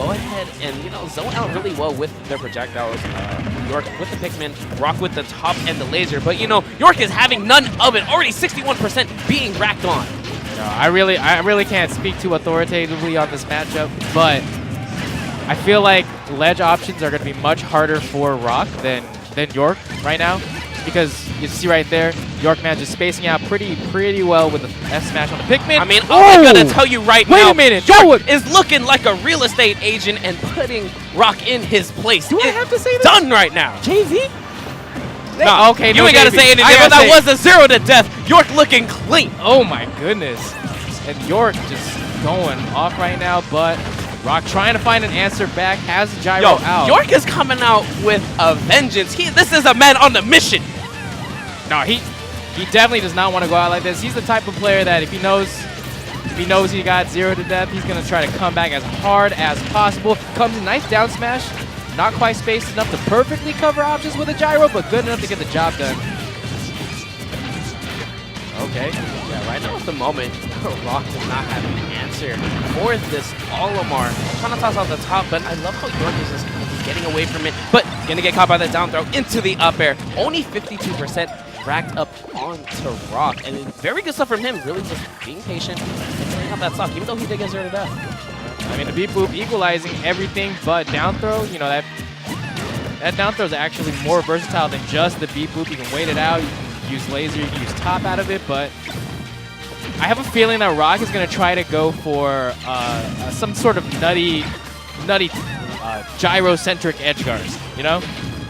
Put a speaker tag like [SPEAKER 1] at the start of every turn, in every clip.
[SPEAKER 1] go ahead and, you know, zone out really well with their projectiles. York with the Pikmin, Rock with the top and the laser. But, you know, York is having none of it. Already 61% being racked on.
[SPEAKER 2] No, I really can't speak too authoritatively on this matchup, but I feel like ledge options are going to be much harder for Rock than York right now, because you see right there, York man just spacing out pretty well with the F smash on the Pikmin.
[SPEAKER 1] I mean, all I gotta tell you right now,
[SPEAKER 2] wait a minute,
[SPEAKER 1] York is looking like a real estate agent and putting Rock in his place.
[SPEAKER 2] Do I have to say this?
[SPEAKER 1] Done right now.
[SPEAKER 2] JV?
[SPEAKER 1] No,
[SPEAKER 2] okay,
[SPEAKER 1] you
[SPEAKER 2] no
[SPEAKER 1] ain't gotta
[SPEAKER 2] JV.
[SPEAKER 1] say anything, but that was a 0 to death. York looking clean.
[SPEAKER 2] Oh my goodness. And York just going off right now, but Rock trying to find an answer back, has the gyro out.
[SPEAKER 1] York is coming out with a vengeance. This is a man on a mission.
[SPEAKER 2] No, he definitely does not want to go out like this. He's the type of player that if he knows he got 0 to death, he's gonna try to come back as hard as possible. Comes in nice down smash. Not quite spaced enough to perfectly cover options with a gyro, but good enough to get the job done. Okay.
[SPEAKER 1] Yeah, right now at the moment, Rock does not have an answer for this Olimar. Trying to toss out the top, but I love how York is just getting away from it, but gonna get caught by the down throw into the up air. Only 52% racked up onto Rock, and very good stuff from him, really just being patient and setting up that stock, even though he did get 0 to death.
[SPEAKER 2] I mean, the beat boop equalizing everything but down throw. You know, that down throw is actually more versatile than just the beat boop. You can wait it out, you can use laser, you can use top out of it, but I have a feeling that Rock is going to try to go for some sort of nutty gyro-centric edge guards, you know?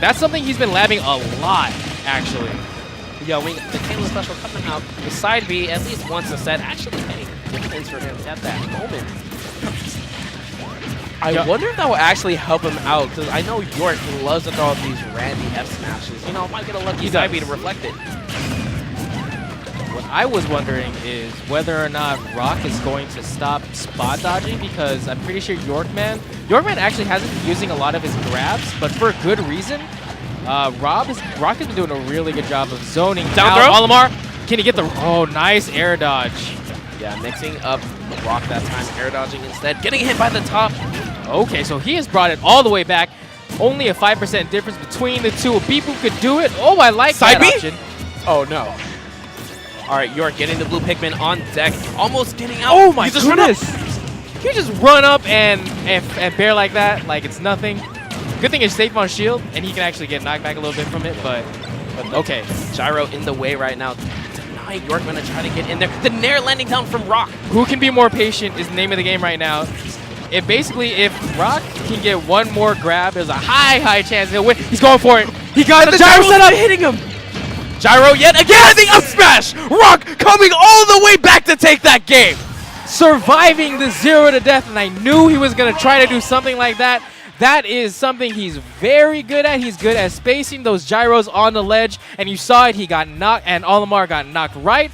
[SPEAKER 2] That's something he's been labbing a lot, actually.
[SPEAKER 1] Yo, the Kayla special coming out, the side B at least once a set, actually paying dividends for him at that moment. I wonder if that will actually help him out, because I know York loves to throw out these randy F smashes. You know, might get a lucky side B to reflect it.
[SPEAKER 2] What I was wondering is whether or not Rock is going to stop spot dodging, because I'm pretty sure Yorkman actually hasn't been using a lot of his grabs, but for a good reason. Rock has been doing a really good job of zoning
[SPEAKER 1] down
[SPEAKER 2] out.
[SPEAKER 1] throw.
[SPEAKER 2] Olimar, can he get the, oh, nice air dodge.
[SPEAKER 1] Yeah, mixing up Rock that time, air dodging instead, getting hit by the top.
[SPEAKER 2] Okay, so he has brought it all the way back. Only a 5% difference between the two. People could do it. Oh, I like
[SPEAKER 1] side
[SPEAKER 2] that
[SPEAKER 1] B?
[SPEAKER 2] option.
[SPEAKER 1] Oh, no. All right, York getting the blue Pikmin on deck, almost getting out.
[SPEAKER 2] Oh, my goodness. Can you just run up and bear like that, like it's nothing? Good thing it's safe on shield, and he can actually get knocked back a little bit from it, but okay.
[SPEAKER 1] Gyro in the way right now. Denying York gonna try to get in there. The Nair landing down from Rock.
[SPEAKER 2] Who can be more patient is the name of the game right now. If Rock can get one more grab, there's a high chance he'll win. He's going for it. He got the gyro set up,
[SPEAKER 1] hitting him. Gyro yet again, the up smash. Rock coming all the way back to take that game.
[SPEAKER 2] Surviving the 0 to death, and I knew he was gonna try to do something like that. That is something he's very good at. He's good at spacing those gyros on the ledge, and you saw it. He got knocked, and Olimar got knocked right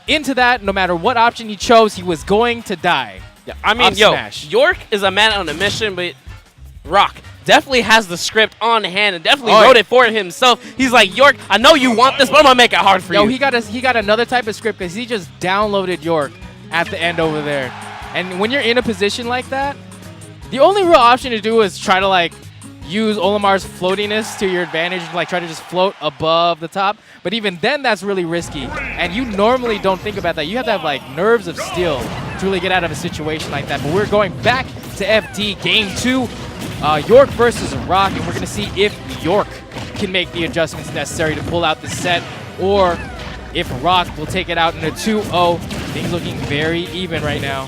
[SPEAKER 2] into that. No matter what option he chose, he was going to die.
[SPEAKER 1] Yeah, I mean, York is a man on a mission, but Rock definitely has the script on hand and definitely wrote it for himself. He's like, York, I know you want this, but I'm gonna make it hard for you.
[SPEAKER 2] He got another type of script because he just downloaded York at the end over there. And when you're in a position like that, the only real option to do is try to like use Olimar's floatiness to your advantage, like try to just float above the top. But even then, that's really risky. And you normally don't think about that. You have to have like nerves of steel to really get out of a situation like that. But we're going back to FD Game 2, York versus Rock, and we're going to see if York can make the adjustments necessary to pull out the set, or if Rock will take it out in a 2-0. Things looking very even right now.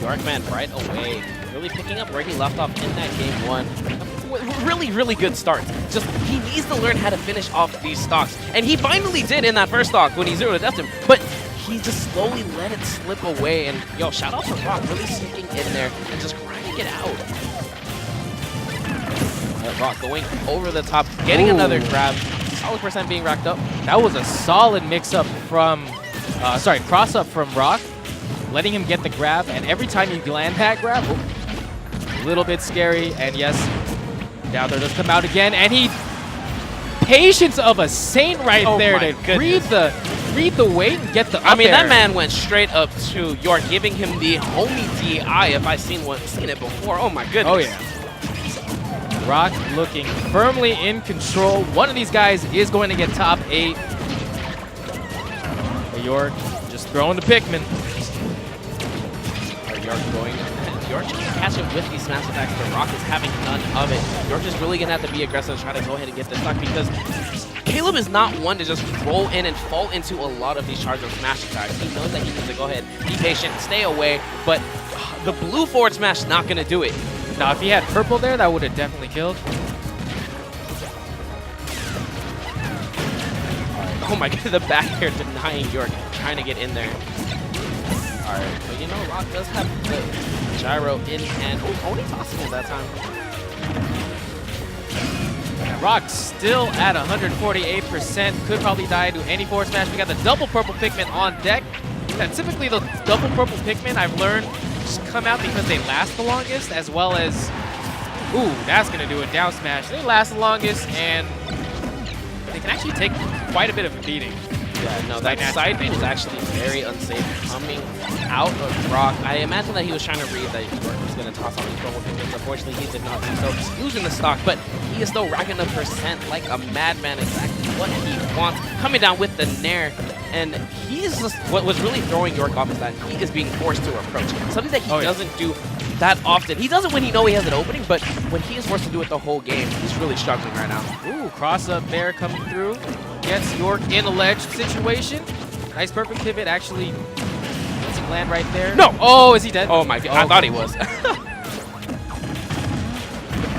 [SPEAKER 1] Yorkman right away, really picking up where he left off in that Game 1. Really good start. Just he needs to learn how to finish off these stocks, and he finally did in that first stock when he 0 to death him. But he just slowly let it slip away. And yo, shout out to Rock really sneaking in there and just grinding it out. Rock going over the top, getting another grab. Solid percent being racked up.
[SPEAKER 2] That was a solid mix-up from, cross-up from Rock, letting him get the grab. And every time you land that grab, a little bit scary. And yes, down there does come out again. And he, patience of a saint right there to read the read the weight and get the up
[SPEAKER 1] I mean, that
[SPEAKER 2] air.
[SPEAKER 1] man went straight up to York, giving him the homie DI if I've seen it before. Oh my goodness.
[SPEAKER 2] Oh yeah. Rock looking firmly in control. One of these guys is going to get top 8. York just throwing the Pikmin.
[SPEAKER 1] York can catch him with these smash attacks, but Rock is having none of it. York is really going to have to be aggressive and try to go ahead and get this stock because Caleb is not one to just roll in and fall into a lot of these charge of smash attacks. He knows that he needs to go ahead, be patient, stay away, but the blue forward smash is not going to do it.
[SPEAKER 2] Now, if he had purple there, that would have definitely killed.
[SPEAKER 1] Oh my god, the back air denying York, trying to get in there. Alright, but you know, Rock does have the gyro in hand. Oh, only tossing it that time.
[SPEAKER 2] Rock still at 148%. Could probably die to any forward smash. We got the double purple Pikmin on deck. And typically the double purple Pikmin, I've learned, just come out because they last the longest, as well as, ooh, that's going to do a down smash. They last the longest, and they can actually take quite a bit of a beating.
[SPEAKER 1] Yeah, no, that side B was actually very unsafe coming out of Rock. I imagine that he was trying to read that York was going to toss on these purple Pikmins. Unfortunately, he did not do so, losing the stock, but he is still racking the percent like a madman, exactly what he wants. Coming down with the Nair, and he is just, what was really throwing York off is that he is being forced to approach. Something that he doesn't do that often. He does it when he knows he has an opening, but when he is forced to do it the whole game, he's really struggling right now.
[SPEAKER 2] Ooh, cross up there coming through. Gets York in a ledge situation. Nice perfect pivot, actually. Does he land right there?
[SPEAKER 1] No!
[SPEAKER 2] Oh, is he dead?
[SPEAKER 1] Oh my god, I thought he was.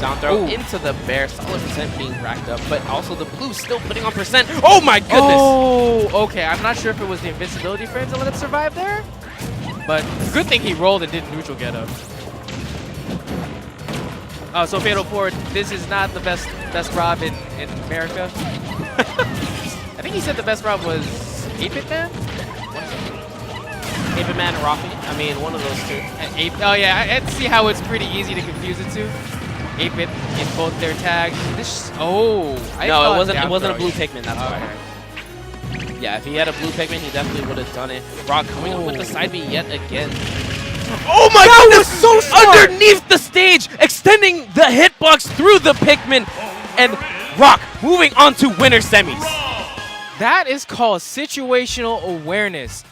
[SPEAKER 1] Down throw into the bear, solid percent being racked up, but also the blue still putting on percent. Oh my goodness!
[SPEAKER 2] Oh, okay. I'm not sure if it was the invincibility frames that let him survive there, but good thing he rolled and did neutral get up. Oh, so Fatal Forward, this is not the best Rob in America. I think he said the best Rob was 8-Bit Man?
[SPEAKER 1] 8-Bit Man and Rafi. I mean, one of those two.
[SPEAKER 2] Oh yeah, I see how it's pretty easy to confuse the two. 8-Bit in both their tags. No,
[SPEAKER 1] it wasn't a blue Pikmin, that's why. Yeah, if he had a blue Pikmin, he definitely would have done it. Rock coming up with the side B yet again. Oh my goodness!
[SPEAKER 2] So smart.
[SPEAKER 1] Underneath the stage, extending the hitbox through the Pikmin, and Rock moving on to winner semis.
[SPEAKER 2] That is called situational awareness.